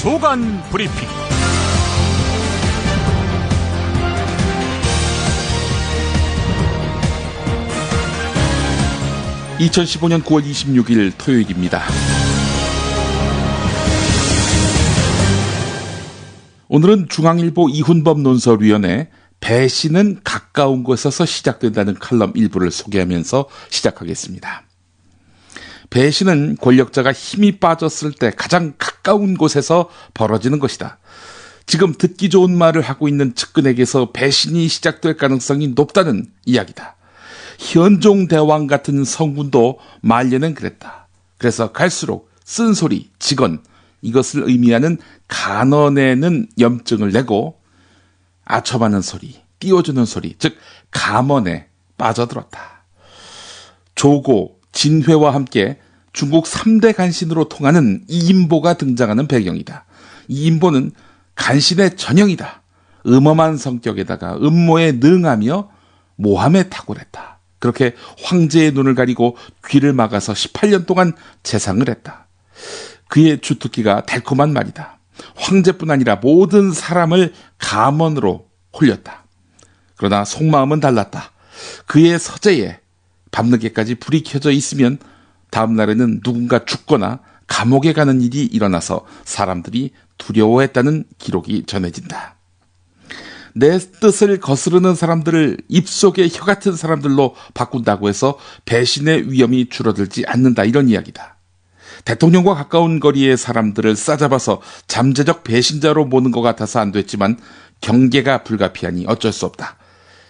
주간 브리핑. 2015년 9월 26일 토요일입니다. 오늘은 중앙일보 이훈범 논설위원회 배신은 가까운 곳에서 시작된다는 칼럼 일부를 소개하면서 시작하겠습니다. 배신은 권력자가 힘이 빠졌을 때 가장 가까운 곳에서 벌어지는 것이다. 지금 듣기 좋은 말을 하고 있는 측근에게서 배신이 시작될 가능성이 높다는 이야기다. 현종 대왕 같은 성군도 말년엔 그랬다. 그래서 갈수록 쓴소리, 직언, 이것을 의미하는 간언에는 염증을 내고 아첨하는 소리, 띄워주는 소리, 즉 감언에 빠져들었다. 조고, 진회와 함께 중국 3대 간신으로 통하는 이인보가 등장하는 배경이다. 이인보는 간신의 전형이다. 음험한 성격에다가 음모에 능하며 모함에 탁월했다. 그렇게 황제의 눈을 가리고 귀를 막아서 18년 동안 재상을 했다. 그의 주특기가 달콤한 말이다. 황제뿐 아니라 모든 사람을 감언으로 홀렸다. 그러나 속마음은 달랐다. 그의 서재에 밤늦게까지 불이 켜져 있으면 다음 날에는 누군가 죽거나 감옥에 가는 일이 일어나서 사람들이 두려워했다는 기록이 전해진다. 내 뜻을 거스르는 사람들을 입속의 혀 같은 사람들로 바꾼다고 해서 배신의 위험이 줄어들지 않는다, 이런 이야기다. 대통령과 가까운 거리의 사람들을 싸잡아서 잠재적 배신자로 모는 것 같아서 안 됐지만 경계가 불가피하니 어쩔 수 없다.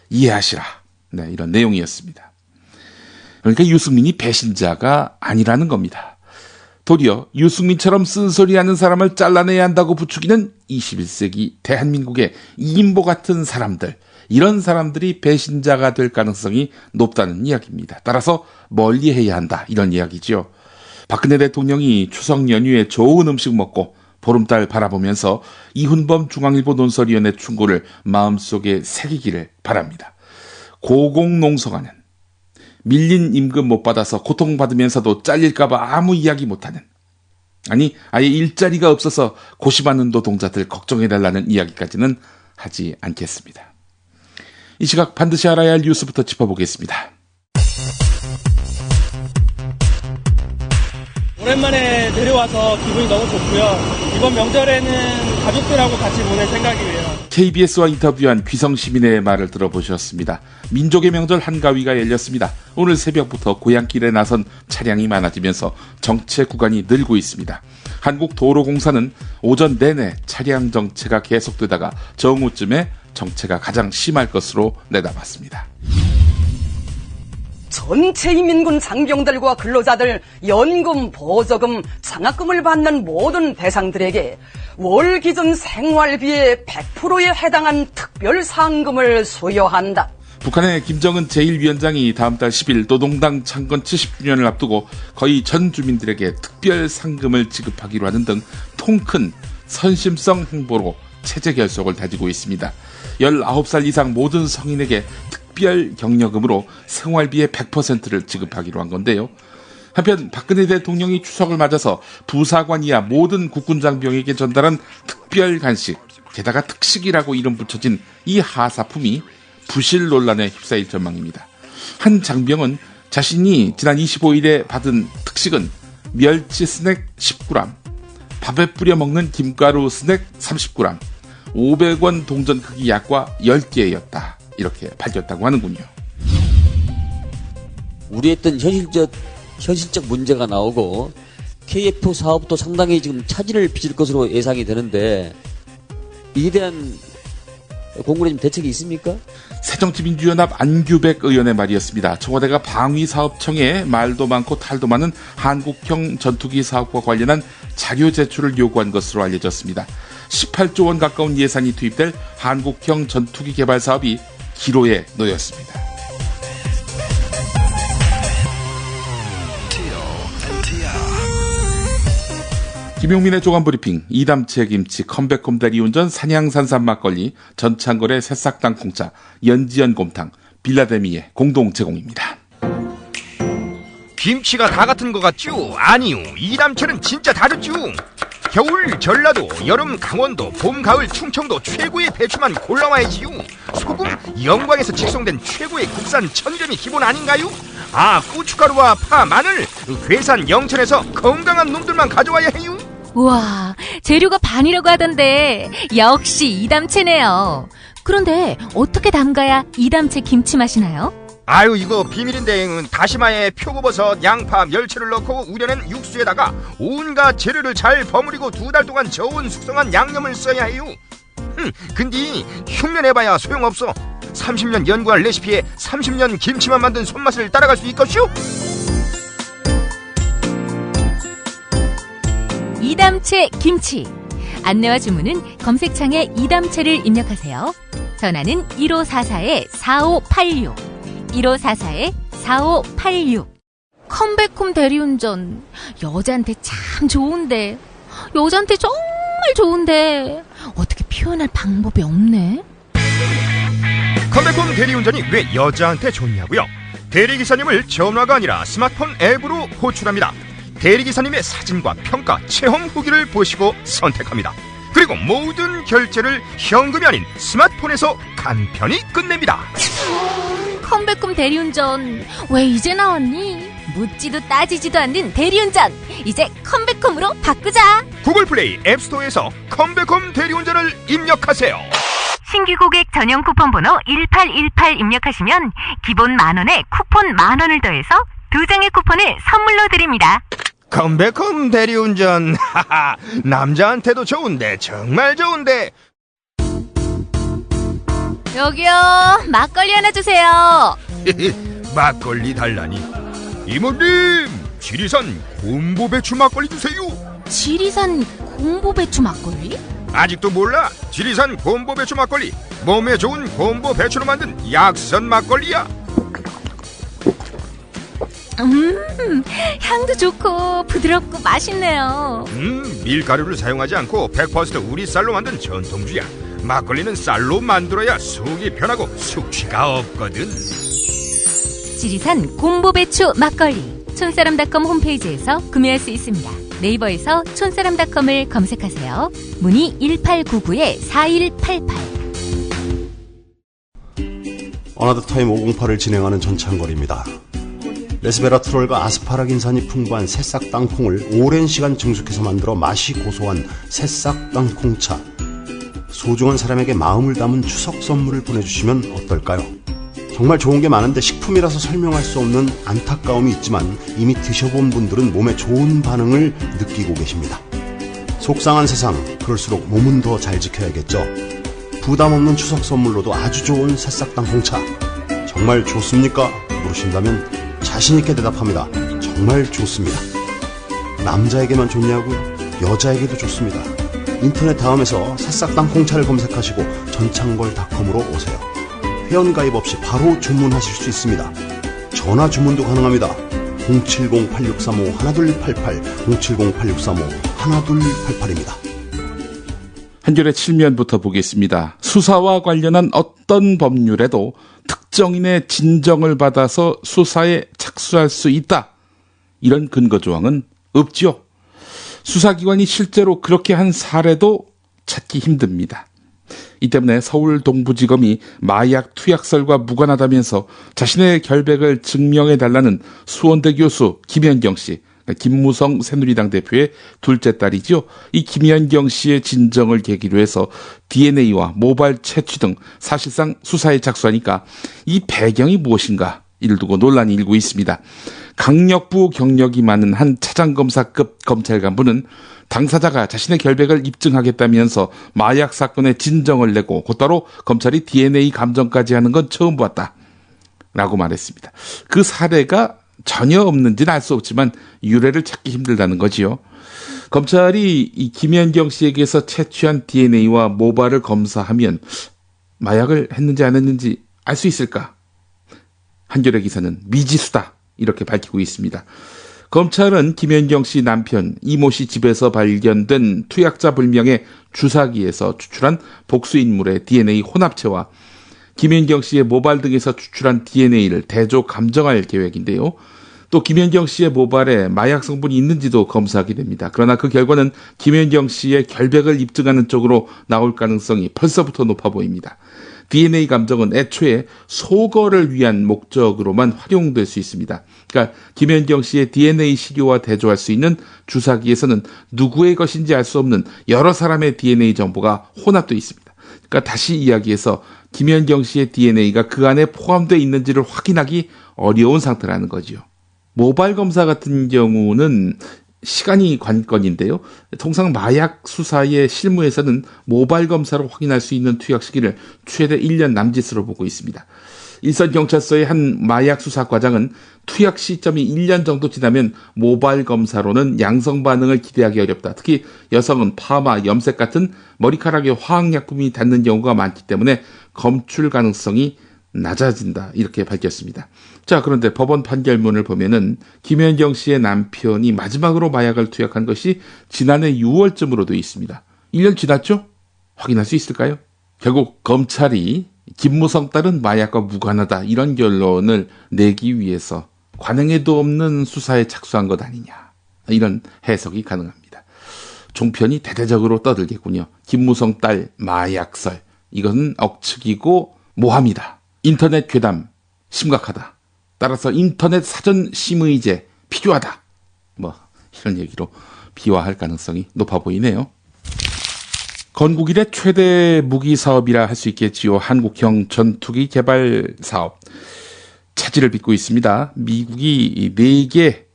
이해하시라. 네, 이런 내용이었습니다. 그러니까 유승민이 배신자가 아니라는 겁니다. 도리어 유승민처럼 쓴소리하는 사람을 잘라내야 한다고 부추기는 21세기 대한민국의 이인보 같은 사람들, 이런 사람들이 배신자가 될 가능성이 높다는 이야기입니다. 따라서 멀리해야 한다, 이런 이야기죠. 박근혜 대통령이 추석 연휴에 좋은 음식 먹고 보름달 바라보면서 이훈범 중앙일보 논설위원회 충고를 마음속에 새기기를 바랍니다. 고공농성하는, 밀린 임금 못 받아서 고통받으면서도 잘릴까봐 아무 이야기 못하는, 아니 아예 일자리가 없어서 고심하는 노동자들 걱정해달라는 이야기까지는 하지 않겠습니다. 이 시각 반드시 알아야 할 뉴스부터 짚어보겠습니다. 오랜만에 내려와서 기분이 너무 좋고요. 이번 명절에는 가족들하고 같이 보낼 생각이에요. KBS와 인터뷰한 귀성시민의 말을 들어보셨습니다. 민족의 명절 한가위가 열렸습니다. 오늘 새벽부터 고향길에 나선 차량이 많아지면서 정체 구간이 늘고 있습니다. 한국도로공사는 오전 내내 차량 정체가 계속되다가 정오쯤에 정체가 가장 심할 것으로 내다봤습니다. 전체 인민군 장병들과 근로자들 연금, 보조금, 장학금을 받는 모든 대상들에게 월 기준 생활비의 100%에 해당한 특별 상금을 수여한다. 북한의 김정은 제1위원장이 다음 달 10일 노동당 창건 70주년을 앞두고 거의 전 주민들에게 특별 상금을 지급하기로 하는 등 통큰 선심성 행보로 체제 결속을 다지고 있습니다. 19살 이상 모든 성인에게 특별 격려금으로 생활비의 100%를 지급하기로 한 건데요. 한편 박근혜 대통령이 추석을 맞아서 부사관 이하 모든 국군장병에게 전달한 특별 간식, 게다가 특식이라고 이름 붙여진 이 하사품이 부실 논란에 휩싸일 전망입니다. 한 장병은 자신이 지난 25일에 받은 특식은 멸치 스낵 10g, 밥에 뿌려 먹는 김가루 스낵 30g, 500원 동전 크기 약과 10개였다. 이렇게 밝혔다고 하는군요. 우리 했던 현실적 문제가 나오고 KF 사업도 상당히 지금 차질을 빚을 것으로 예상이 되는데 이에 대한 공군의 대책이 있습니까? 새정치민주연합 안규백 의원의 말이었습니다. 청와대가 방위사업청에 말도 많고 탈도 많은 한국형 전투기 사업과 관련한 자료 제출을 요구한 것으로 알려졌습니다. 18조 원 가까운 예산이 투입될 한국형 전투기 개발 사업이 기로에 놓였습니다. 김용민의 조간브리핑, 이담채 김치, 컴백홈 대리운전, 산양산삼 막걸리, 전창걸의 새싹 땅콩차, 연지연 곰탕, 빌라데미의 공동 제공입니다. 김치가 다 같은 것 같죠? 아니요, 이담채는 진짜 다르죠. 겨울 전라도, 여름 강원도, 봄 가을 충청도 최고의 배추만 골라와야지요. 소금 영광에서 직송된 최고의 국산 천점이 기본 아닌가요? 아, 고춧가루와 파, 마늘 괴산 영천에서 건강한 놈들만 가져와야 해요. 우와, 재료가 반이라고 하던데 역시 이담채네요. 그런데 어떻게 담가야 이담채 김치 맛이 나요? 아유, 이거 비밀인데 다시마에 표고버섯, 양파, 멸치를 넣고 우려낸 육수에다가 온갖 재료를 잘 버무리고 2달 동안 저온 숙성한 양념을 써야 해요. 근데 흉내내봐야 소용없어. 30년 연구한 레시피에 30년 김치만 만든 손맛을 따라갈 수 있겠슈? 이담채 김치. 안내와 주문은 검색창에 이담채를 입력하세요. 전화는 1544-4586 1544-4586. 컴백홈 대리운전. 여자한테 참 좋은데. 여자한테 정말 좋은데 어떻게 표현할 방법이 없네. 컴백홈 대리운전이 왜 여자한테 좋냐고요? 대리기사님을 전화가 아니라 스마트폰 앱으로 호출합니다. 대리기사님의 사진과 평가, 체험 후기를 보시고 선택합니다. 그리고 모든 결제를 현금이 아닌 스마트폰에서 간편히 끝냅니다. 컴백홈 대리운전 왜 이제 나왔니? 묻지도 따지지도 않는 대리운전, 이제 컴백홈으로 바꾸자. 구글 플레이 앱스토어에서 컴백홈 대리운전을 입력하세요. 신규 고객 전용 쿠폰 번호 1818 입력하시면 기본 10,000원에 쿠폰 10,000원을 더해서 2장의 쿠폰을 선물로 드립니다. 컴백홈 대리운전, 하하, 남자한테도 좋은데 정말 좋은데. 여기요, 막걸리 하나 주세요. 막걸리 달라니. 이모님, 지리산 곰보배추 막걸리 주세요. 지리산 곰보배추 막걸리? 아직도 몰라? 지리산 곰보배추 막걸리, 몸에 좋은 곰보배추로 만든 약선 막걸리야. 향도 좋고 부드럽고 맛있네요. 밀가루를 사용하지 않고 100% 우리 쌀로 만든 전통주야. 막걸리는 쌀로 만들어야 속이 편하고 숙취가 없거든. 지리산 곰보배추 막걸리, 촌사람닷컴 홈페이지에서 구매할 수 있습니다. 네이버에서 촌사람닷컴을 검색하세요. 문의 1899-4188. 어나더타임 508을 진행하는 전창걸입니다. 레스베라트롤과 아스파라긴산이 풍부한 새싹 땅콩을 오랜 시간 증숙해서 만들어 맛이 고소한 새싹 땅콩차. 소중한 사람에게 마음을 담은 추석 선물을 보내주시면 어떨까요? 정말 좋은 게 많은데 식품이라서 설명할 수 없는 안타까움이 있지만 이미 드셔본 분들은 몸에 좋은 반응을 느끼고 계십니다. 속상한 세상, 그럴수록 몸은 더 잘 지켜야겠죠. 부담 없는 추석 선물로도 아주 좋은 새싹 땅콩차. 정말 좋습니까? 물으신다면 자신있게 대답합니다. 정말 좋습니다. 남자에게만 좋냐고요? 여자에게도 좋습니다. 인터넷 다음에서 새싹 땅콩차를 검색하시고 전창걸닷컴으로 오세요. 회원가입 없이 바로 주문하실 수 있습니다. 전화 주문도 가능합니다. 070-8635-1288 070-8635-1288입니다. 한 줄의 칠면부터 보겠습니다. 수사와 관련한 어떤 법률에도 특정인의 진정을 받아서 수사에 착수할 수 있다. 이런 근거조항은 없죠. 수사기관이 실제로 그렇게 한 사례도 찾기 힘듭니다. 이 때문에 서울 동부지검이 마약 투약설과 무관하다면서 자신의 결백을 증명해달라는 수원대 교수 김현경 씨, 김무성 새누리당 대표의 둘째 딸이죠. 이 김현경 씨의 진정을 계기로 해서 DNA와 모발 채취 등 사실상 수사에 착수하니까 이 배경이 무엇인가 이를 두고 논란이 일고 있습니다. 강력부 경력이 많은 한 차장검사급 검찰 간부는 당사자가 자신의 결백을 입증하겠다면서 마약 사건의 진정을 내고 곧바로 검찰이 DNA 감정까지 하는 건 처음 봤다 라고 말했습니다. 그 사례가 전혀 없는지는 알 수 없지만 유래를 찾기 힘들다는 거지요. 검찰이 이 김현경 씨에게서 채취한 DNA와 모발을 검사하면 마약을 했는지 안 했는지 알 수 있을까? 한겨레 기사는 미지수다 이렇게 밝히고 있습니다. 검찰은 김현경 씨 남편 이모 씨 집에서 발견된 투약자 불명의 주사기에서 추출한 복수인물의 DNA 혼합체와 김현경 씨의 모발 등에서 추출한 DNA를 대조 감정할 계획인데요. 또 김현경 씨의 모발에 마약 성분이 있는지도 검사하게 됩니다. 그러나 그 결과는 김현경 씨의 결백을 입증하는 쪽으로 나올 가능성이 벌써부터 높아 보입니다. DNA 감정은 애초에 소거를 위한 목적으로만 활용될 수 있습니다. 그러니까 김현경 씨의 DNA 시료와 대조할 수 있는 주사기에서는 누구의 것인지 알 수 없는 여러 사람의 DNA 정보가 혼합되어 있습니다. 그러니까 다시 이야기해서 김현경 씨의 DNA가 그 안에 포함되어 있는지를 확인하기 어려운 상태라는 거죠. 모발 검사 같은 경우는 시간이 관건인데요. 통상 마약 수사의 실무에서는 모발 검사로 확인할 수 있는 투약 시기를 최대 1년 남짓으로 보고 있습니다. 일선경찰서의 한 마약 수사과장은 투약 시점이 1년 정도 지나면 모발 검사로는 양성 반응을 기대하기 어렵다. 특히 여성은 파마, 염색 같은 머리카락에 화학약품이 닿는 경우가 많기 때문에 검출 가능성이 낮아진다. 이렇게 밝혔습니다. 자, 그런데 법원 판결문을 보면은 김현경 씨의 남편이 마지막으로 마약을 투약한 것이 지난해 6월쯤으로 되어 있습니다. 1년 지났죠? 확인할 수 있을까요? 결국 검찰이 김무성 딸은 마약과 무관하다 이런 결론을 내기 위해서 관행에도 없는 수사에 착수한 것 아니냐 이런 해석이 가능합니다. 종편이 대대적으로 떠들겠군요. 김무성 딸 마약설 이것은 억측이고 모함이다. 인터넷 괴담 심각하다. 따라서 인터넷 사전 심의제 필요하다. 이런 얘기로 비화할 가능성이 높아 보이네요. 건국 이래 최대 무기 사업이라 할 수 있겠지요. 한국형 전투기 개발 사업. 차질을 빚고 있습니다. 미국이 4개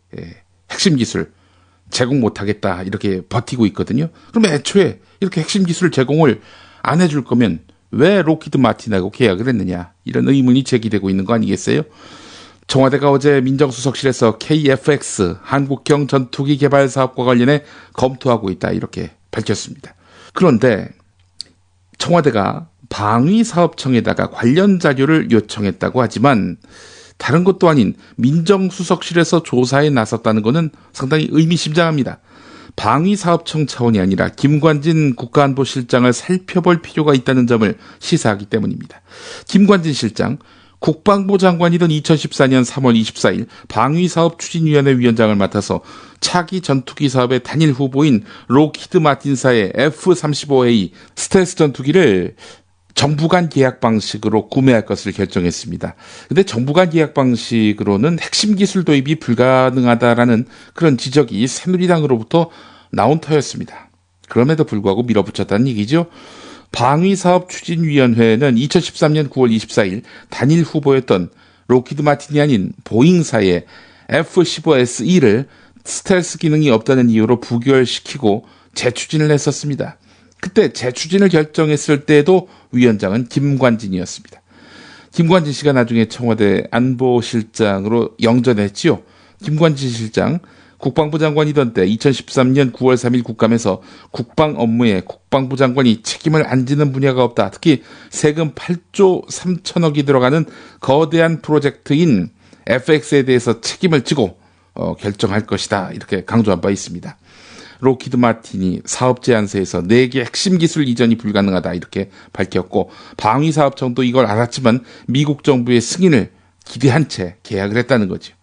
핵심 기술 제공 못하겠다 이렇게 버티고 있거든요. 그럼 애초에 이렇게 핵심 기술 제공을 안 해줄 거면 왜 로키드 마틴하고 계약을 했느냐 이런 의문이 제기되고 있는 거 아니겠어요? 청와대가 어제 민정수석실에서 KF-X 한국형 전투기 개발 사업과 관련해 검토하고 있다 이렇게 밝혔습니다. 그런데 청와대가 방위사업청에다가 관련 자료를 요청했다고 하지만 다른 것도 아닌 민정수석실에서 조사에 나섰다는 것은 상당히 의미심장합니다. 방위사업청 차원이 아니라 김관진 국가안보실장을 살펴볼 필요가 있다는 점을 시사하기 때문입니다. 김관진 실장, 국방부 장관이던 2014년 3월 24일 방위사업추진위원회 위원장을 맡아서 차기 전투기 사업의 단일 후보인 로키드 마틴사의 F-35A 스텔스 전투기를 정부 간 계약 방식으로 구매할 것을 결정했습니다. 근데 정부 간 계약 방식으로는 핵심 기술 도입이 불가능하다라는 그런 지적이 새누리당으로부터 나온 터였습니다. 그럼에도 불구하고 밀어붙였다는 얘기죠. 방위사업추진위원회는 2013년 9월 24일 단일 후보였던 로키드 마틴이 아닌 보잉사의 F-15SE를 스텔스 기능이 없다는 이유로 부결시키고 재추진을 했었습니다. 그때 재추진을 결정했을 때에도 위원장은 김관진이었습니다. 김관진 씨가 나중에 청와대 안보실장으로 영전했지요. 김관진 실장 국방부 장관이던 때 2013년 9월 3일 국감에서 국방 업무에 국방부 장관이 책임을 안 지는 분야가 없다. 특히 세금 8조 3천억이 들어가는 거대한 프로젝트인 FX에 대해서 책임을 지고 결정할 것이다. 이렇게 강조한 바 있습니다. 로키드 마틴이 사업 제안서에서 4개 핵심 기술 이전이 불가능하다 이렇게 밝혔고 방위사업청도 이걸 알았지만 미국 정부의 승인을 기대한 채 계약을 했다는 거죠.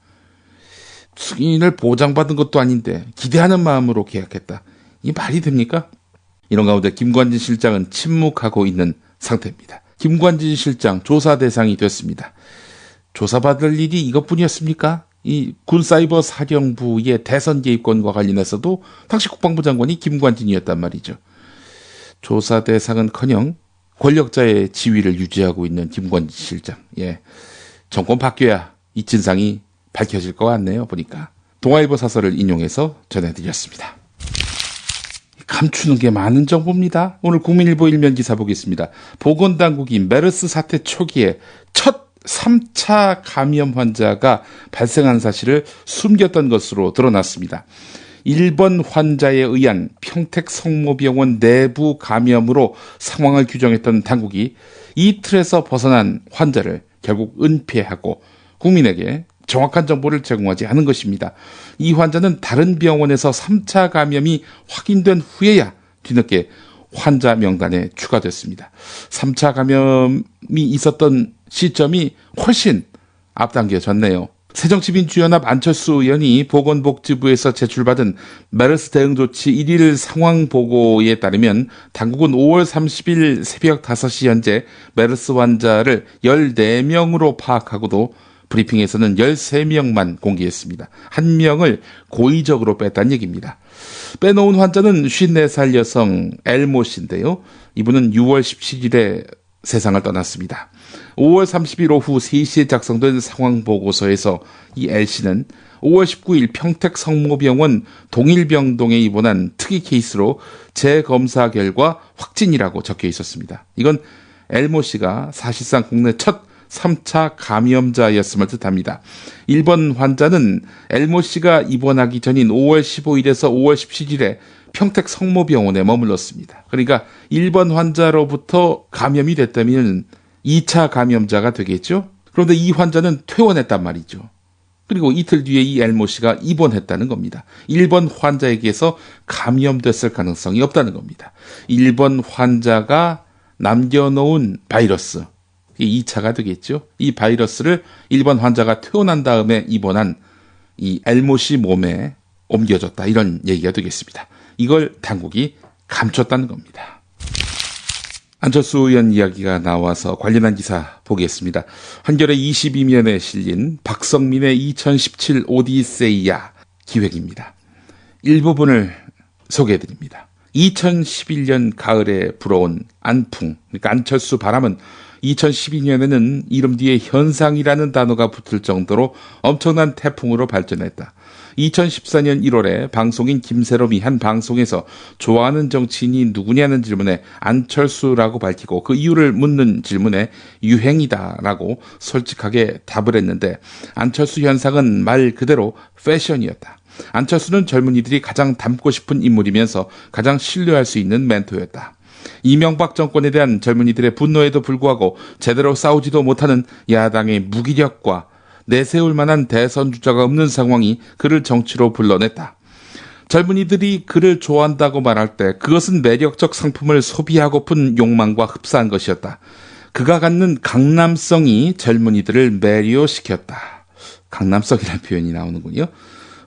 승인을 보장받은 것도 아닌데 기대하는 마음으로 계약했다. 이게 말이 됩니까? 이런 가운데 김관진 실장은 침묵하고 있는 상태입니다. 김관진 실장 조사 대상이 됐습니다. 조사받을 일이 이것뿐이었습니까? 이 군사이버 사령부의 대선 개입권과 관련해서도 당시 국방부 장관이 김관진이었단 말이죠. 조사 대상은커녕 권력자의 지위를 유지하고 있는 김관진 실장. 정권 바뀌어야 이 진상이 밝혀질 것 같네요. 보니까 동아일보 사설을 인용해서 전해드렸습니다. 감추는 게 많은 정보입니다. 오늘 국민일보 일면 기사 보겠습니다. 보건당국이 메르스 사태 초기에 첫 3차 감염 환자가 발생한 사실을 숨겼던 것으로 드러났습니다. 1번 환자에 의한 평택 성모병원 내부 감염으로 상황을 규정했던 당국이 이틀에서 벗어난 환자를 결국 은폐하고 국민에게 정확한 정보를 제공하지 않은 것입니다. 이 환자는 다른 병원에서 3차 감염이 확인된 후에야 뒤늦게 환자 명단에 추가됐습니다. 3차 감염이 있었던 시점이 훨씬 앞당겨졌네요. 새정치민주연합 안철수 의원이 보건복지부에서 제출받은 메르스 대응 조치 1일 상황 보고에 따르면 당국은 5월 30일 새벽 5시 현재 메르스 환자를 14명으로 파악하고도 브리핑에서는 13명만 공개했습니다. 1명을 고의적으로 뺐다는 얘기입니다. 빼놓은 환자는 54살 여성 엘모 씨인데요. 이분은 6월 17일에 세상을 떠났습니다. 5월 30일 오후 3시에 작성된 상황보고서에서 이 L씨는 5월 19일 평택 성모병원 동일병동에 입원한 특이 케이스로 재검사 결과 확진이라고 적혀 있었습니다. 이건 엘모 씨가 사실상 국내 첫 3차 감염자였음을 뜻합니다. 1번 환자는 엘모 씨가 입원하기 전인 5월 15일에서 5월 17일에 평택 성모병원에 머물렀습니다. 그러니까 1번 환자로부터 감염이 됐다면 2차 감염자가 되겠죠. 그런데 이 환자는 퇴원했단 말이죠. 그리고 이틀 뒤에 이 엘모 씨가 입원했다는 겁니다. 1번 환자에게서 감염됐을 가능성이 없다는 겁니다. 1번 환자가 남겨놓은 바이러스, 2차가 되겠죠. 이 바이러스를 1번 환자가 퇴원한 다음에 입원한 이 엘모 씨 몸에 옮겨졌다. 이런 얘기가 되겠습니다. 이걸 당국이 감췄다는 겁니다. 안철수 의원 이야기가 나와서 관련한 기사 보겠습니다. 한겨레 22면에 실린 박성민의 2017 오디세이야 기획입니다. 일부분을 소개해드립니다. 2011년 가을에 불어온 안풍, 그러니까 안철수 바람은 2012년에는 이름 뒤에 현상이라는 단어가 붙을 정도로 엄청난 태풍으로 발전했다. 2014년 1월에 방송인 김세롬이 한 방송에서 좋아하는 정치인이 누구냐는 질문에 안철수라고 밝히고 그 이유를 묻는 질문에 유행이다라고 솔직하게 답을 했는데 안철수 현상은 말 그대로 패션이었다. 안철수는 젊은이들이 가장 닮고 싶은 인물이면서 가장 신뢰할 수 있는 멘토였다. 이명박 정권에 대한 젊은이들의 분노에도 불구하고 제대로 싸우지도 못하는 야당의 무기력과 내세울 만한 대선 주자가 없는 상황이 그를 정치로 불러냈다. 젊은이들이 그를 좋아한다고 말할 때 그것은 매력적 상품을 소비하고픈 욕망과 흡사한 것이었다. 그가 갖는 강남성이 젊은이들을 매료시켰다. 강남성이라는 표현이 나오는군요.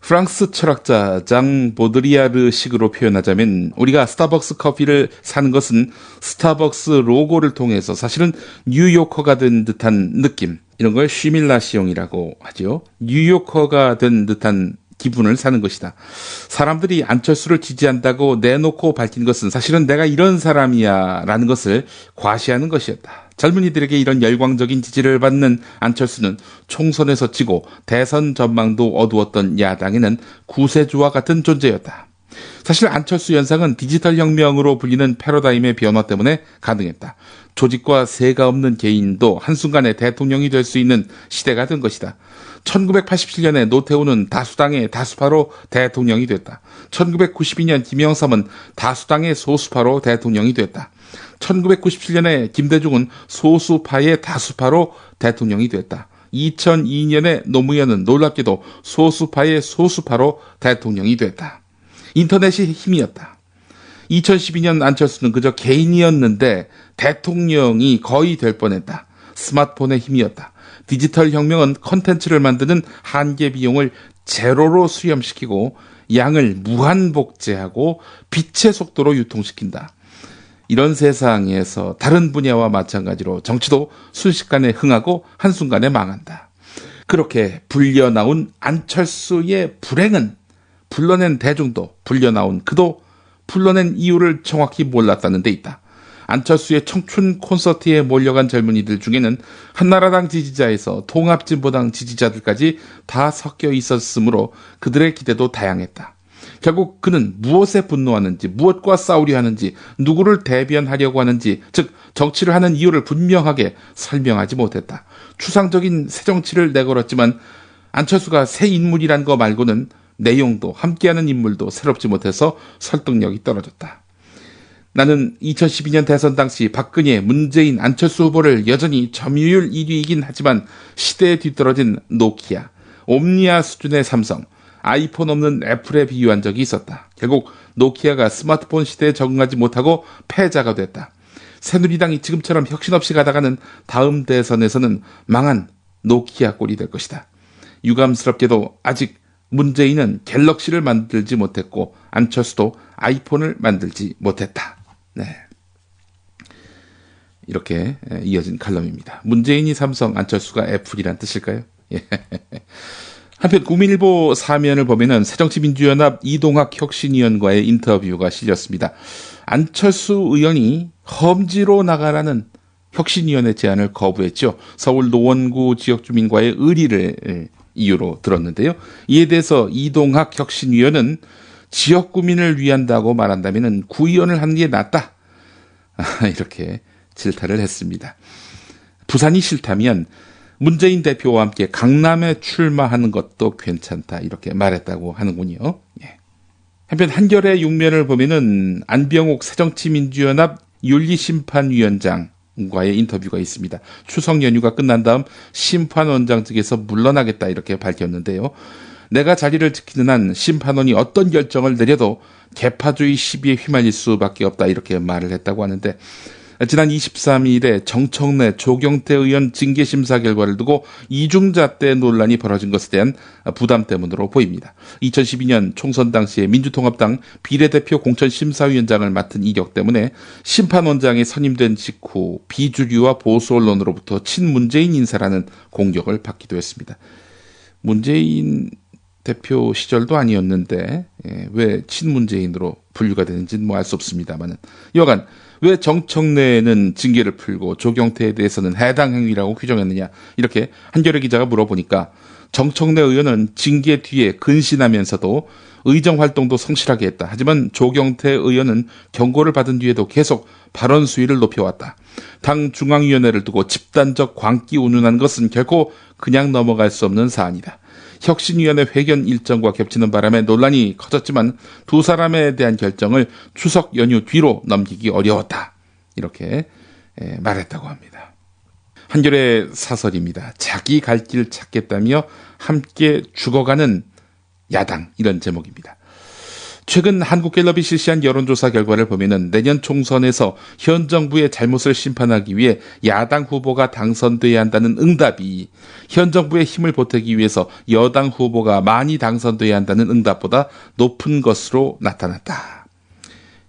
프랑스 철학자 장 보드리아르식으로 표현하자면 우리가 스타벅스 커피를 사는 것은 스타벅스 로고를 통해서 사실은 뉴요커가 된 듯한 느낌, 이런 걸 쉬밀라시옹이라고 하죠. 뉴요커가 된 듯한 기분을 사는 것이다. 사람들이 안철수를 지지한다고 내놓고 밝힌 것은 사실은 내가 이런 사람이야 라는 것을 과시하는 것이었다. 젊은이들에게 이런 열광적인 지지를 받는 안철수는 총선에서 지고 대선 전망도 어두웠던 야당에는 구세주와 같은 존재였다. 사실 안철수 현상은 디지털 혁명으로 불리는 패러다임의 변화 때문에 가능했다. 조직과 세가 없는 개인도 한순간에 대통령이 될 수 있는 시대가 된 것이다. 1987년에 노태우는 다수당의 다수파로 대통령이 됐다. 1992년 김영삼은 다수당의 소수파로 대통령이 됐다. 1997년에 김대중은 소수파의 다수파로 대통령이 됐다. 2002년에 노무현은 놀랍게도 소수파의 소수파로 대통령이 됐다. 인터넷이 힘이었다. 2012년 안철수는 그저 개인이었는데 대통령이 거의 될 뻔했다. 스마트폰의 힘이었다. 디지털 혁명은 컨텐츠를 만드는 한계 비용을 제로로 수렴시키고 양을 무한복제하고 빛의 속도로 유통시킨다. 이런 세상에서 다른 분야와 마찬가지로 정치도 순식간에 흥하고 한순간에 망한다. 그렇게 불려나온 안철수의 불행은 불러낸 대중도, 불려나온 그도 불러낸 이유를 정확히 몰랐다는 데 있다. 안철수의 청춘 콘서트에 몰려간 젊은이들 중에는 한나라당 지지자에서 통합진보당 지지자들까지 다 섞여 있었으므로 그들의 기대도 다양했다. 결국 그는 무엇에 분노하는지, 무엇과 싸우려 하는지, 누구를 대변하려고 하는지, 즉 정치를 하는 이유를 분명하게 설명하지 못했다. 추상적인 새 정치를 내걸었지만 안철수가 새 인물이란 거 말고는 내용도 함께하는 인물도 새롭지 못해서 설득력이 떨어졌다. 나는 2012년 대선 당시 박근혜, 문재인, 안철수 후보를 여전히 점유율 1위이긴 하지만 시대에 뒤떨어진 노키아, 옴니아 수준의 삼성, 아이폰 없는 애플에 비유한 적이 있었다. 결국 노키아가 스마트폰 시대에 적응하지 못하고 패자가 됐다. 새누리당이 지금처럼 혁신 없이 가다가는 다음 대선에서는 망한 노키아 꼴이 될 것이다. 유감스럽게도 아직 문재인은 갤럭시를 만들지 못했고 안철수도 아이폰을 만들지 못했다. 네. 이렇게 이어진 칼럼입니다. 문재인이 삼성, 안철수가 애플이란 뜻일까요? 예. 한편 국민일보 사면을 보면은 새정치민주연합 이동학 혁신위원과의 인터뷰가 실렸습니다. 안철수 의원이 험지로 나가라는 혁신위원회 제안을 거부했죠. 서울 노원구 지역 주민과의 의리를 이유로 들었는데요. 이에 대해서 이동학 혁신위원은 지역 구민을 위한다고 말한다면 구의원을 하는 게 낫다. 이렇게 질타를 했습니다. 부산이 싫다면 문재인 대표와 함께 강남에 출마하는 것도 괜찮다. 이렇게 말했다고 하는군요. 예. 한편 한겨레 6면을 보면은 안병옥 새정치민주연합 윤리심판위원장과의 인터뷰가 있습니다. 추석 연휴가 끝난 다음 심판원장 측에서 물러나겠다 이렇게 밝혔는데요. 내가 자리를 지키는 한 심판원이 어떤 결정을 내려도 개파주의 시비에 휘말릴 수밖에 없다 이렇게 말을 했다고 하는데 지난 23일에 정청래 조경태 의원 징계심사 결과를 두고 이중잣대 논란이 벌어진 것에 대한 부담 때문으로 보입니다. 2012년 총선 당시에 민주통합당 비례대표 공천심사위원장을 맡은 이력 때문에 심판원장에 선임된 직후 비주류와 보수 언론으로부터 친문재인 인사라는 공격을 받기도 했습니다. 문재인 대표 시절도 아니었는데 왜 친문재인으로 분류가 되는지는 알 수 없습니다만은 여간 왜 정청래는 징계를 풀고 조경태에 대해서는 해당 행위라고 규정했느냐 이렇게 한겨레 기자가 물어보니까 정청래 의원은 징계 뒤에 근신하면서도 의정 활동도 성실하게 했다. 하지만 조경태 의원은 경고를 받은 뒤에도 계속 발언 수위를 높여왔다. 당 중앙위원회를 두고 집단적 광기 운운한 것은 결코 그냥 넘어갈 수 없는 사안이다. 혁신위원회 회견 일정과 겹치는 바람에 논란이 커졌지만 두 사람에 대한 결정을 추석 연휴 뒤로 넘기기 어려웠다. 이렇게 말했다고 합니다. 한겨레 사설입니다. 자기 갈 길 찾겠다며 함께 죽어가는 야당 이런 제목입니다. 최근 한국갤럽이 실시한 여론조사 결과를 보면은 내년 총선에서 현 정부의 잘못을 심판하기 위해 야당 후보가 당선돼야 한다는 응답이 현 정부의 힘을 보태기 위해서 여당 후보가 많이 당선돼야 한다는 응답보다 높은 것으로 나타났다.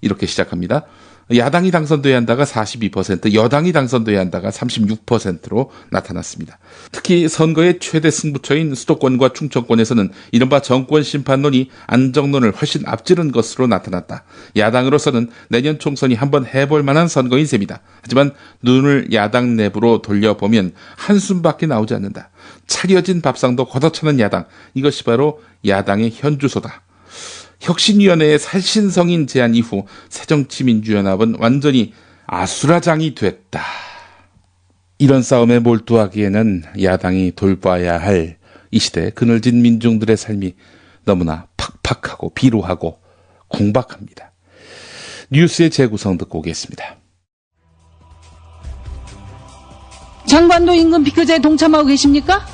이렇게 시작합니다. 야당이 당선돼야 한다가 42%, 여당이 당선돼야 한다가 36%로 나타났습니다. 특히 선거의 최대 승부처인 수도권과 충청권에서는 이른바 정권 심판론이 안정론을 훨씬 앞지른 것으로 나타났다. 야당으로서는 내년 총선이 한번 해볼 만한 선거인 셈이다. 하지만 눈을 야당 내부로 돌려보면 한숨밖에 나오지 않는다. 차려진 밥상도 걷어차는 야당, 이것이 바로 야당의 현주소다. 혁신위원회의 살신성인 제안 이후 새정치민주연합은 완전히 아수라장이 됐다. 이런 싸움에 몰두하기에는 야당이 돌봐야 할 이 시대 그늘진 민중들의 삶이 너무나 팍팍하고 비루하고 궁박합니다. 뉴스의 재구성 듣고 오겠습니다. 장관도 임금 비교제에 동참하고 계십니까?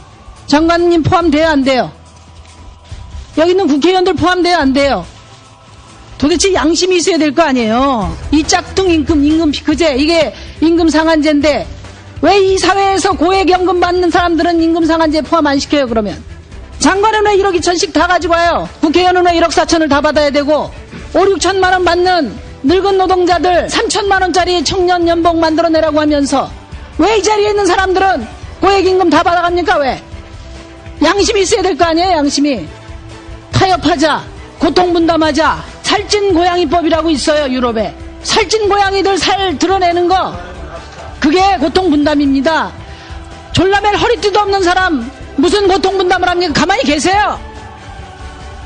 장관님 포함돼야 안 돼요? 여기 있는 국회의원들 포함돼야 안 돼요? 도대체 양심이 있어야 될 거 아니에요? 이 짝퉁 임금 피크제, 이게 임금 상한제인데 왜 이 사회에서 고액연금 받는 사람들은 임금 상한제에 포함 안 시켜요, 그러면? 장관은 왜 1억 2천씩 다 가지고 와요? 국회의원은 왜 1억 4천을 다 받아야 되고 5, 6천만 원 받는 늙은 노동자들 3천만 원짜리 청년 연봉 만들어내라고 하면서 왜 이 자리에 있는 사람들은 고액임금 다 받아갑니까? 왜? 양심이 있어야 될 거 아니에요, 양심이? 타협하자, 고통분담하자, 살찐 고양이법이라고 있어요, 유럽에. 살찐 고양이들 살 드러내는 거, 그게 고통분담입니다. 졸라맨 허리띠도 없는 사람 무슨 고통분담을 합니까? 가만히 계세요.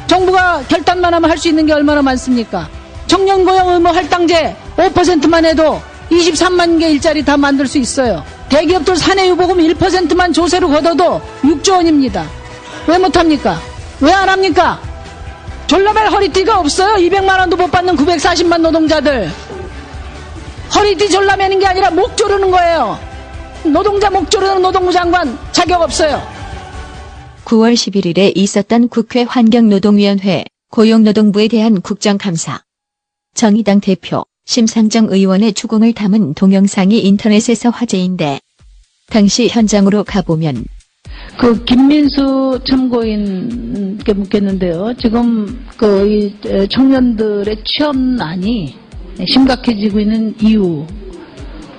정부가 결단만 하면 할 수 있는 게 얼마나 많습니까? 청년고용 의무 할당제 5%만 해도 23만 개 일자리 다 만들 수 있어요. 대기업들 사내유보금 1%만 조세로 걷어도 6조 원입니다. 왜 못합니까? 왜 안 합니까? 졸라맨 허리띠가 없어요. 200만 원도 못 받는 940만 노동자들. 허리띠 졸라매는 게 아니라 목 조르는 거예요. 노동자 목 조르는 노동부 장관 자격 없어요. 9월 11일에 있었던 국회 환경노동위원회 고용노동부에 대한 국정감사. 정의당 대표 심상정 의원의 추궁을 담은 동영상이 인터넷에서 화제인데 당시 현장으로 가보면 그 김민수 참고인께 묻겠는데요. 지금 이 청년들의 취업난이 심각해지고 있는 이유,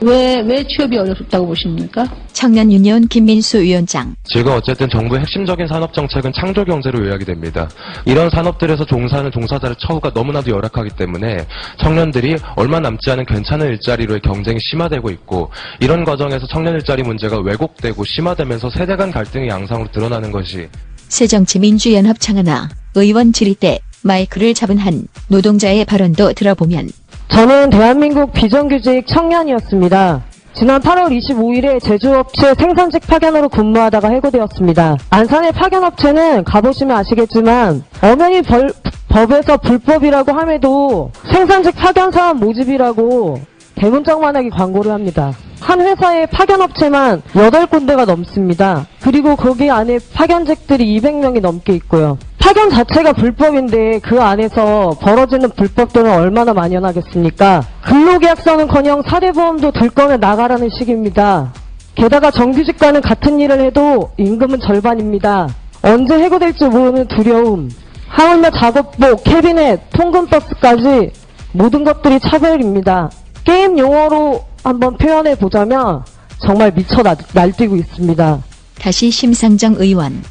왜 취업이 어렵다고 보십니까? 청년유니온 김민수 위원장. 지금 어쨌든 정부의 핵심적인 산업정책은 창조경제로 요약이 됩니다. 이런 산업들에서 종사하는 종사자의 처우가 너무나도 열악하기 때문에 청년들이 얼마 남지 않은 괜찮은 일자리로의 경쟁이 심화되고 있고, 이런 과정에서 청년 일자리 문제가 왜곡되고 심화되면서 세대 간 갈등의 양상으로 드러나는 것이 새정치민주연합 창하나 의원 질의 때 마이크를 잡은 한 노동자의 발언도 들어보면, 저는 대한민국 비정규직 청년이었습니다. 지난 8월 25일에 제조업체 생산직 파견으로 근무하다가 해고되었습니다. 안산의 파견업체는 가보시면 아시겠지만 엄연히 법에서 불법이라고 함에도 생산직 파견 사업 모집이라고 대문짝만하게 광고를 합니다. 한 회사의 파견업체만 8군데가 넘습니다. 그리고 거기 안에 파견직들이 200명이 넘게 있고요. 파견 자체가 불법인데 그 안에서 벌어지는 불법들은 얼마나 만연하겠습니까? 근로계약서는커녕 사대보험도 들꺼내 나가라는 식입니다. 게다가 정규직과는 같은 일을 해도 임금은 절반입니다. 언제 해고될지 모르는 두려움, 하물며 작업복, 캐비넷, 통근버스까지 모든 것들이 차별입니다. 게임 용어로 한번 표현해 보자면 정말 미쳐 날뛰고 있습니다. 다시 심상정 의원.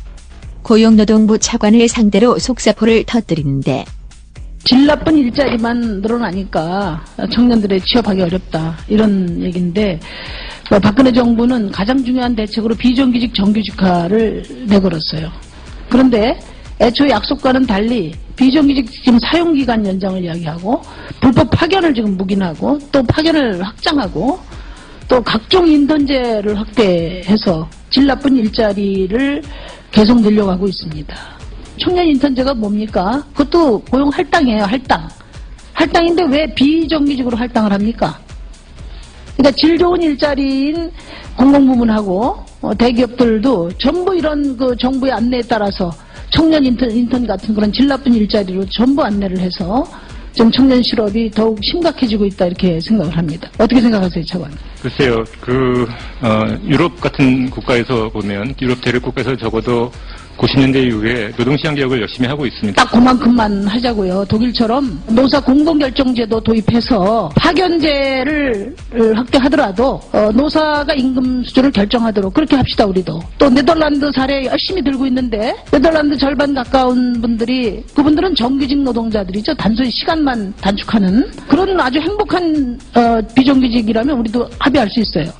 고용노동부 차관을 상대로 속사포를 터뜨리는데, 질 나쁜 일자리만 늘어나니까 청년들의 취업하기 어렵다, 이런 얘기인데, 박근혜 정부는 가장 중요한 대책으로 비정규직 정규직화를 내걸었어요. 그런데 애초 약속과는 달리 비정규직 지금 사용기간 연장을 이야기하고, 불법 파견을 지금 묵인하고, 또 파견을 확장하고, 또 각종 인턴제를 확대해서 질 나쁜 일자리를 계속 늘려가고 있습니다. 청년 인턴제가 뭡니까? 그것도 고용 할당이에요, 할당. 할당인데 왜 비정규직으로 할당을 합니까? 그러니까 질 좋은 일자리인 공공부문하고 대기업들도 전부 이런 그 정부의 안내에 따라서 청년 인턴 같은 그런 질 나쁜 일자리로 전부 안내를 해서 좀 청년 실업이 더욱 심각해지고 있다, 이렇게 생각을 합니다. 어떻게 생각하세요, 차관님? 글쎄요, 유럽 같은 국가에서 보면, 유럽 대륙 국가에서 적어도 90년대 이후에 노동시장 개혁을 열심히 하고 있습니다. 딱 그만큼만 하자고요. 독일처럼 노사 공동결정제도 도입해서 파견제를 확대하더라도 노사가 임금 수준을 결정하도록 그렇게 합시다, 우리도. 또 네덜란드 사례 열심히 들고 있는데, 네덜란드 절반 가까운 분들이, 그분들은 정규직 노동자들이죠. 단순히 시간만 단축하는 그런 아주 행복한 비정규직이라면 우리도 합의할 수 있어요.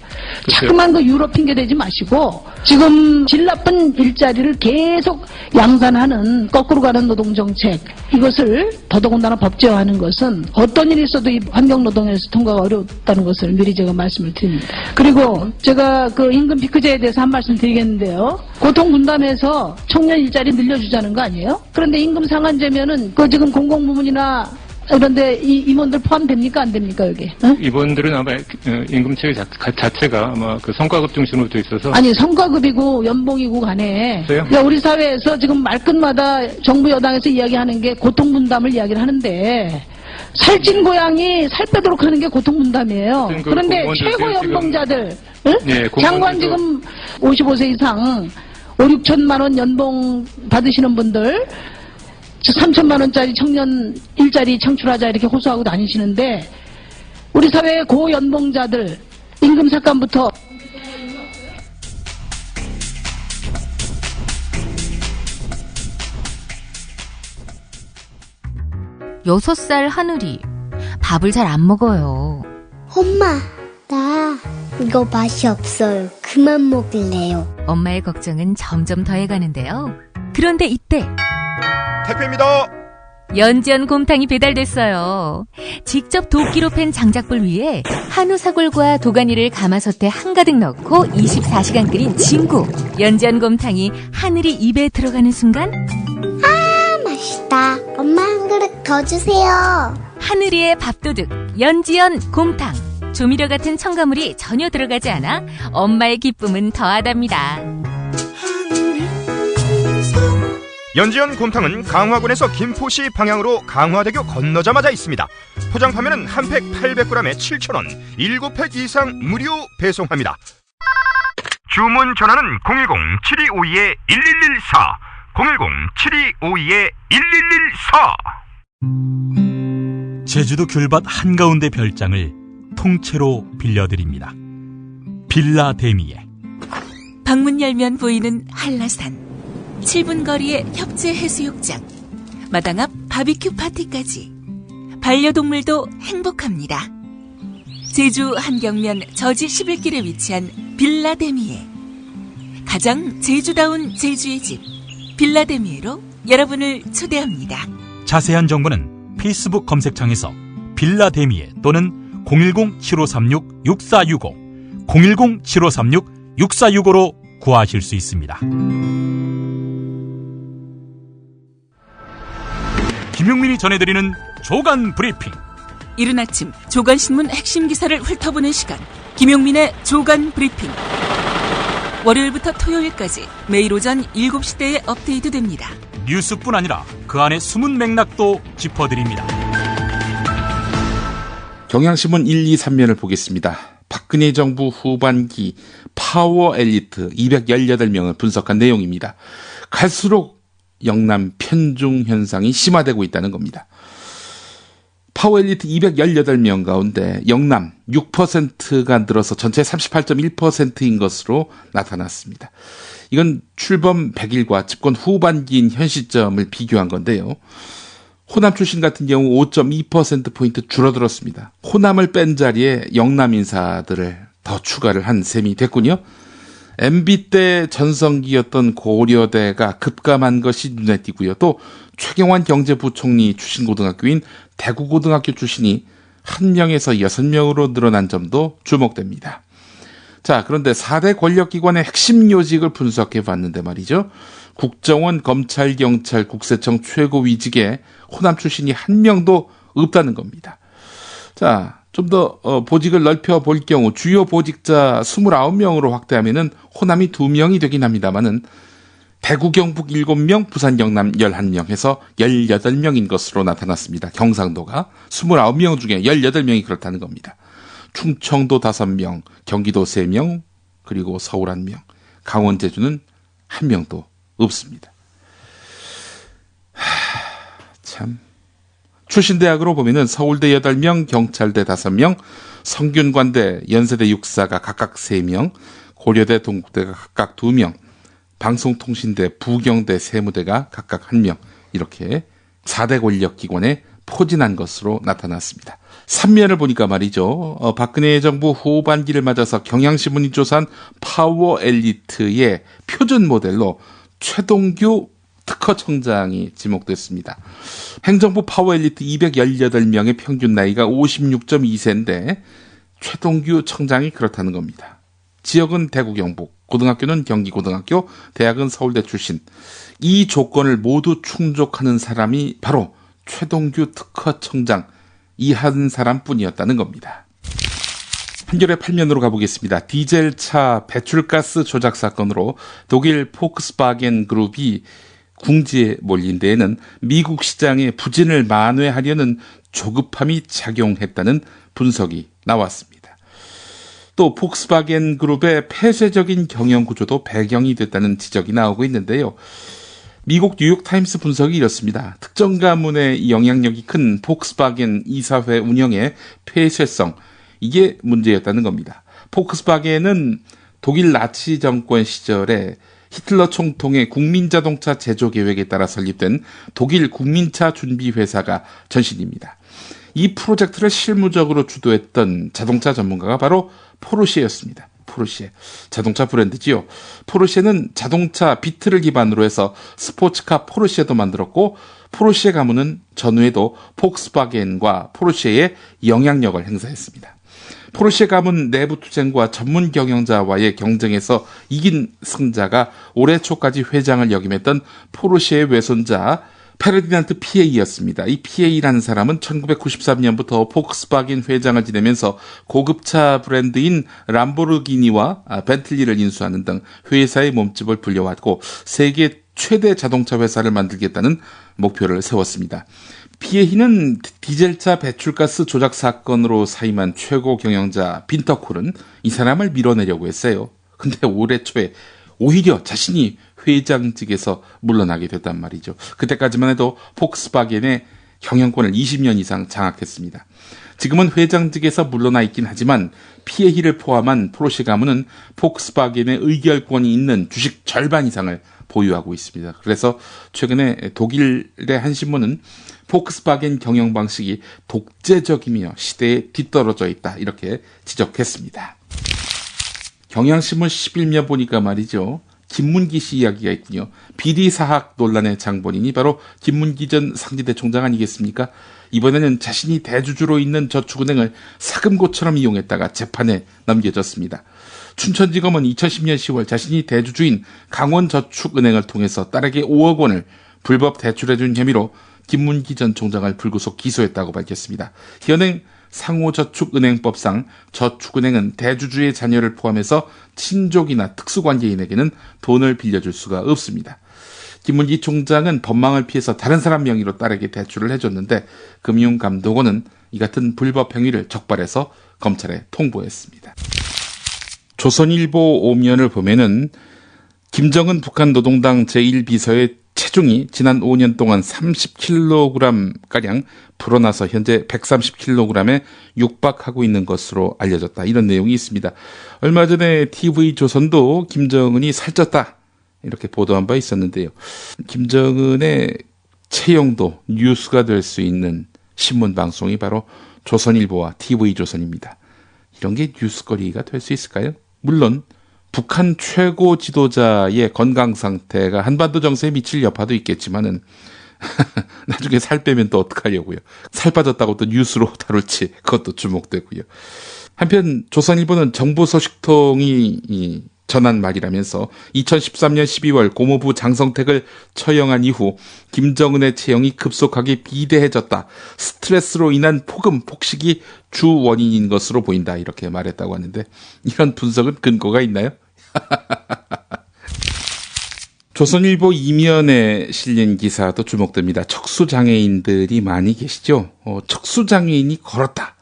자꾸만 그 유럽 핑계 대지 마시고, 지금 질 나쁜 일자리를 계속 양산하는 거꾸로 가는 노동정책, 이것을 더더군다나 법제화하는 것은 어떤 일이 있어도 이 환경노동에서 통과가 어렵다는 것을 미리 제가 말씀을 드립니다. 그리고 제가 그 임금 피크제에 대해서 한 말씀 드리겠는데요. 고통분담해서 청년 일자리 늘려주자는 거 아니에요? 그런데 임금 상한제면은 그 지금 공공부문이나 그런데 임원들 포함됩니까, 안 됩니까, 여기? 어? 이분들은 아마 임금 체계 자체가 아마 그 성과급 중심으로 돼 있어서. 아니, 성과급이고 연봉이고 간에. 그러니까 우리 사회에서 지금 말끝마다 정부 여당에서 이야기하는 게 고통분담을 이야기를 하는데, 살찐 고양이 살 빼도록 하는 게 고통분담이에요. 그런데 최고 연봉자들, 응? 네, 장관 지금 55세 이상 5, 6천만 원 연봉 받으시는 분들, 3천만 원짜리 청년 일자리 창출하자, 이렇게 호소하고 다니시는데, 우리 사회의 고연봉자들 임금 삭감부터. 여섯 살 하늘이 밥을 잘 안 먹어요. 엄마, 나 이거 맛이 없어요. 그만 먹을래요. 엄마의 걱정은 점점 더해가는데요. 그런데 이때 택배입니다. 연지연 곰탕이 배달됐어요. 직접 도끼로 팬 장작불 위에 한우 사골과 도가니를 가마솥에 한가득 넣고 24시간 끓인 진구. 연지연 곰탕이 하늘이 입에 들어가는 순간, 아, 맛있다. 엄마 한 그릇 더 주세요. 하늘이의 밥도둑 연지연 곰탕. 조미료 같은 첨가물이 전혀 들어가지 않아 엄마의 기쁨은 더하답니다. 연지연 곰탕은 강화군에서 김포시 방향으로 강화대교 건너자마자 있습니다. 포장 판매는 한 팩 800g에 7,000원, 7팩 이상 무료 배송합니다. 주문 전화는 010-7252-1114, 010-7252-1114. 제주도 귤밭 한가운데 별장을 통째로 빌려드립니다. 빌라 데미에. 방문 열면 보이는 한라산, 7분 거리의 협재 해수욕장, 마당 앞 바비큐 파티까지 반려동물도 행복합니다. 제주 한경면 저지 11길에 위치한 빌라 데미에, 가장 제주다운 제주의 집 빌라 데미에로 여러분을 초대합니다. 자세한 정보는 페이스북 검색창에서 빌라 데미에 또는 010-7536-6465, 010-7536-6465로 구하실 수 있습니다. 김용민이 전해드리는 조간 브리핑. 이른 아침 조간신문 핵심 기사를 훑어보는 시간, 김용민의 조간 브리핑. 월요일부터 토요일까지 매일 오전 7시대에 업데이트됩니다. 뉴스뿐 아니라 그 안에 숨은 맥락도 짚어드립니다. 경향신문 1, 2, 3면을 보겠습니다. 박근혜 정부 후반기 파워 엘리트 218명을 분석한 내용입니다. 갈수록 영남 편중 현상이 심화되고 있다는 겁니다. 파워 엘리트 218명 가운데 영남 6%가 늘어서 전체 38.1%인 것으로 나타났습니다. 이건 출범 100일과 집권 후반기인 현 시점을 비교한 건데요. 호남 출신 같은 경우 5.2%포인트 줄어들었습니다. 호남을 뺀 자리에 영남 인사들을 더 추가를 한 셈이 됐군요. MB 때 전성기였던 고려대가 급감한 것이 눈에 띄고요. 또 최경환 경제부총리 출신 고등학교인 대구고등학교 출신이 1명에서 6명으로 늘어난 점도 주목됩니다. 자, 그런데 4대 권력기관의 핵심 요직을 분석해 봤는데 말이죠. 국정원, 검찰, 경찰, 국세청 최고위직에 호남 출신이 1명도 없다는 겁니다. 자, 좀 더 보직을 넓혀볼 경우 주요 보직자 29명으로 확대하면은 호남이 2명이 되긴 합니다만은 대구 경북 7명, 부산 경남 11명 해서 18명인 것으로 나타났습니다. 경상도가 29명 중에 18명이 그렇다는 겁니다. 충청도 5명, 경기도 3명, 그리고 서울 1명, 강원 제주는 1명도 없습니다. 참. 출신 대학으로 보면은 서울대 8명, 경찰대 5명, 성균관대, 연세대 육사가 각각 3명, 고려대, 동국대가 각각 2명, 방송통신대, 부경대, 세무대가 각각 1명, 이렇게 4대 권력기관에 포진한 것으로 나타났습니다. 3면을 보니까 말이죠. 박근혜 정부 후반기를 맞아서 경향신문이 조사한 파워 엘리트의 표준 모델로 최동규 특허청장이 지목됐습니다. 행정부 파워 엘리트 218명의 평균 나이가 56.2세인데 최동규 청장이 그렇다는 겁니다. 지역은 대구 경북, 고등학교는 경기고등학교, 대학은 서울대 출신. 이 조건을 모두 충족하는 사람이 바로 최동규 특허청장, 이 한 사람뿐이었다는 겁니다. 한겨레 8면으로 가보겠습니다. 디젤차 배출가스 조작 사건으로 독일 폭스바겐 그룹이 궁지에 몰린 데에는 미국 시장의 부진을 만회하려는 조급함이 작용했다는 분석이 나왔습니다. 또 폭스바겐 그룹의 폐쇄적인 경영 구조도 배경이 됐다는 지적이 나오고 있는데요. 미국 뉴욕타임스 분석이 이렇습니다. 특정 가문의 영향력이 큰 폭스바겐 이사회 운영의 폐쇄성, 이게 문제였다는 겁니다. 폭스바겐은 독일 나치 정권 시절에 히틀러 총통의 국민자동차 제조 계획에 따라 설립된 독일 국민차 준비 회사가 전신입니다. 이 프로젝트를 실무적으로 주도했던 자동차 전문가가 바로 포르쉐였습니다. 포르쉐, 자동차 브랜드지요. 포르쉐는 자동차 비트를 기반으로 해서 스포츠카 포르쉐도 만들었고, 포르쉐 가문은 전후에도 폭스바겐과 포르쉐의 영향력을 행사했습니다. 포르쉐 가문 내부 투쟁과 전문 경영자와의 경쟁에서 이긴 승자가 올해 초까지 회장을 역임했던 포르쉐의 외손자 페르디난트 피에이였습니다. 이 피에이라는 사람은 1993년부터 폭스바겐 회장을 지내면서 고급차 브랜드인 람보르기니와 벤틀리를 인수하는 등 회사의 몸집을 불려왔고 세계 최대 자동차 회사를 만들겠다는 목표를 세웠습니다. 피에이는 디젤차 배출가스 조작 사건으로 사임한 최고 경영자 빈터콜은 이 사람을 밀어내려고 했어요. 근데 올해 초에 오히려 자신이 회장직에서 물러나게 됐단 말이죠. 그때까지만 해도 폭스바겐의 경영권을 20년 이상 장악했습니다. 지금은 회장직에서 물러나 있긴 하지만 피에히를 포함한 포르쉐 가문은 폭스바겐의 의결권이 있는 주식 절반 이상을 보유하고 있습니다. 그래서 최근에 독일의 한 신문은 폭스바겐 경영 방식이 독재적이며 시대에 뒤떨어져 있다 이렇게 지적했습니다. 경향신문 11면 보니까 말이죠. 김문기 씨 이야기가 있군요. 비리 사학 논란의 장본인이 바로 김문기 전 상지대 총장 아니겠습니까? 이번에는 자신이 대주주로 있는 저축은행을 사금고처럼 이용했다가 재판에 넘겨졌습니다. 춘천지검은 2010년 10월 자신이 대주주인 강원저축은행을 통해서 딸에게 5억 원을 불법 대출해준 혐의로 김문기 전 총장을 불구속 기소했다고 밝혔습니다. 현행 상호저축은행법상 저축은행은 대주주의 자녀를 포함해서 친족이나 특수관계인에게는 돈을 빌려줄 수가 없습니다. 김문기 총장은 법망을 피해서 다른 사람 명의로 딸에게 대출을 해줬는데 금융감독원은 이 같은 불법 행위를 적발해서 검찰에 통보했습니다. 조선일보 5면을 보면은 김정은 북한 노동당 제1비서의 체중이 지난 5년 동안 30kg가량 불어나서 현재 130kg에 육박하고 있는 것으로 알려졌다. 이런 내용이 있습니다. 얼마 전에 TV조선도 김정은이 살쪘다. 이렇게 보도한 바 있었는데요. 김정은의 체형도 뉴스가 될 수 있는 신문 방송이 바로 조선일보와 TV조선입니다. 이런 게 뉴스거리가 될 수 있을까요? 물론 북한 최고 지도자의 건강 상태가 한반도 정세에 미칠 여파도 있겠지만은 나중에 살 빼면 또 어떡하려고요. 살 빠졌다고 또 뉴스로 다룰지 그것도 주목되고요. 한편 조선일보는 정부 소식통이 전한 말이라면서 2013년 12월 고모부 장성택을 처형한 이후 김정은의 체형이 급속하게 비대해졌다. 스트레스로 인한 폭식이 주 원인인 것으로 보인다. 이렇게 말했다고 하는데 이런 분석은 근거가 있나요? 조선일보 2면에 실린 기사도 주목됩니다. 척수장애인들이 많이 계시죠. 척수장애인이 걸었다.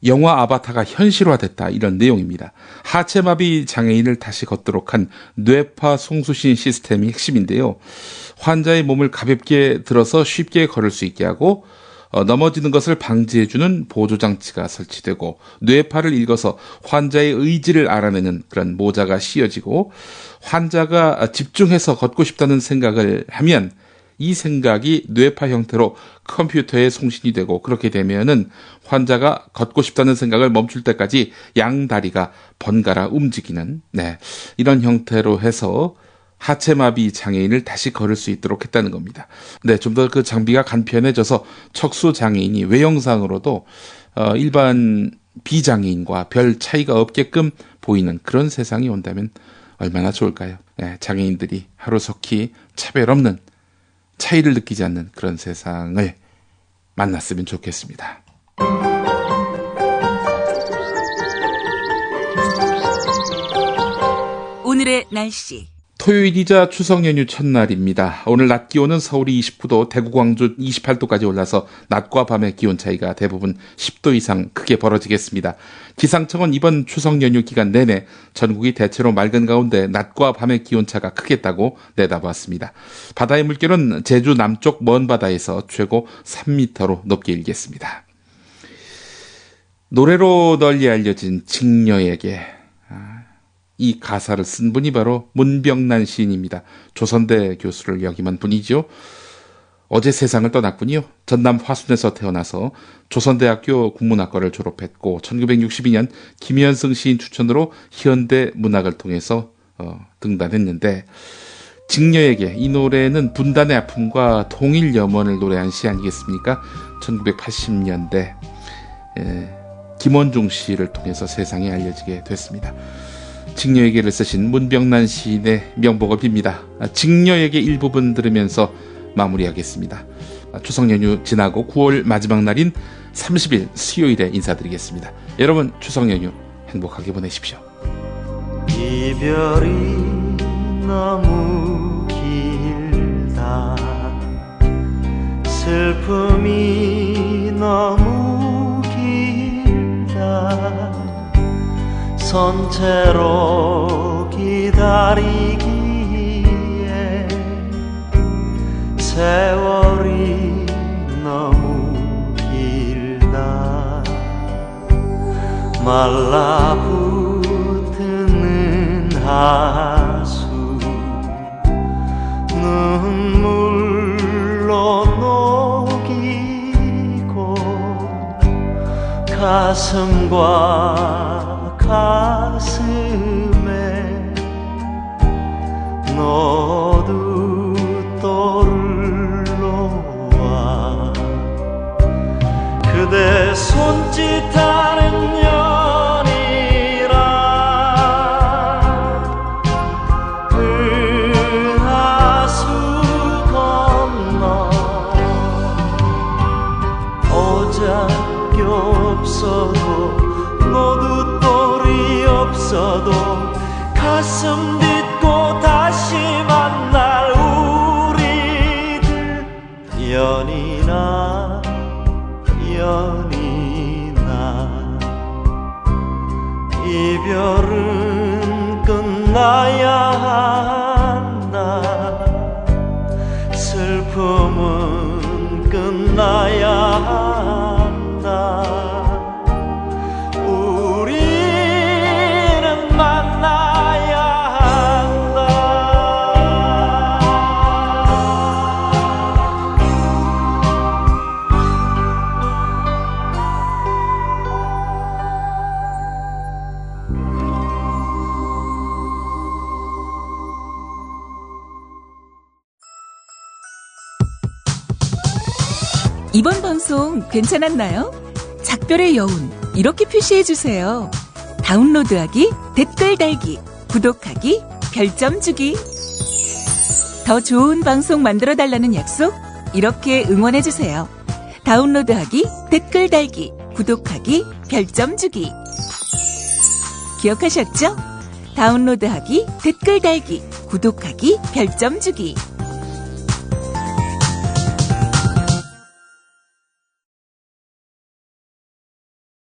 영화 아바타가 현실화됐다. 이런 내용입니다. 하체마비 장애인을 다시 걷도록 한 뇌파 송수신 시스템이 핵심인데요. 환자의 몸을 가볍게 들어서 쉽게 걸을 수 있게 하고 넘어지는 것을 방지해주는 보조장치가 설치되고 뇌파를 읽어서 환자의 의지를 알아내는 그런 모자가 씌워지고 환자가 집중해서 걷고 싶다는 생각을 하면 이 생각이 뇌파 형태로 컴퓨터에 송신이 되고 그렇게 되면은 환자가 걷고 싶다는 생각을 멈출 때까지 양다리가 번갈아 움직이는 이런 형태로 해서 하체마비 장애인을 다시 걸을 수 있도록 했다는 겁니다. 좀 더 그 장비가 간편해져서 척수 장애인이 외형상으로도 일반 비장애인과 별 차이가 없게끔 보이는 그런 세상이 온다면 얼마나 좋을까요? 장애인들이 하루속히 차별 없는 차이를 느끼지 않는 그런 세상을 만났으면 좋겠습니다. 오늘의 날씨. 토요일이자 추석 연휴 첫날입니다. 오늘 낮 기온은 서울이 29도, 대구, 광주 28도까지 올라서 낮과 밤의 기온 차이가 대부분 10도 이상 크게 벌어지겠습니다. 기상청은 이번 추석 연휴 기간 내내 전국이 대체로 맑은 가운데 낮과 밤의 기온차가 크겠다고 내다봤습니다. 바다의 물결은 제주 남쪽 먼 바다에서 최고 3m로 높게 일겠습니다. 노래로 널리 알려진 직녀에게 이 가사를 쓴 분이 바로 문병난 시인입니다. 조선대 교수를 역임한 분이죠. 어제 세상을 떠났군요. 전남 화순에서 태어나서 조선대학교 국문학과를 졸업했고 1962년 김현승 시인 추천으로 현대 문학을 통해서 등단했는데 직녀에게 이 노래는 분단의 아픔과 통일 염원을 노래한 시 아니겠습니까? 1980년대 김원중 시를 통해서 세상에 알려지게 됐습니다. 직녀에게를 쓰신 문병난 시인의 명복을 빕니다. 직녀에게 일부분 들으면서 마무리하겠습니다. 추석 연휴 지나고 9월 마지막 날인 30일 수요일에 인사드리겠습니다. 여러분 추석 연휴 행복하게 보내십시오. 이별이 너무 길다 슬픔이 너무 길다 선체로 기다리기에 세월이 너무 길다. 말라붙는 하수 눈물로 녹이고 가슴과 가슴에 너도 떠올라 그대 손짓하는 년이라 은하수 건너 어작이 없어도 너도 똘이 없어도 가슴 딛고 다시 만날 우리들 연이나 연이나 이별은 끝나야 한다. 슬픔은 끝나야 한다. 우리는 만나야 한다. 이번 방송 괜찮았나요? 작별의 여운 이렇게 표시해주세요. 다운로드하기, 댓글 달기, 구독하기, 별점 주기. 더 좋은 방송 만들어달라는 약속 이렇게 응원해주세요. 다운로드하기, 댓글 달기, 구독하기, 별점 주기. 기억하셨죠? 다운로드하기, 댓글 달기, 구독하기, 별점 주기.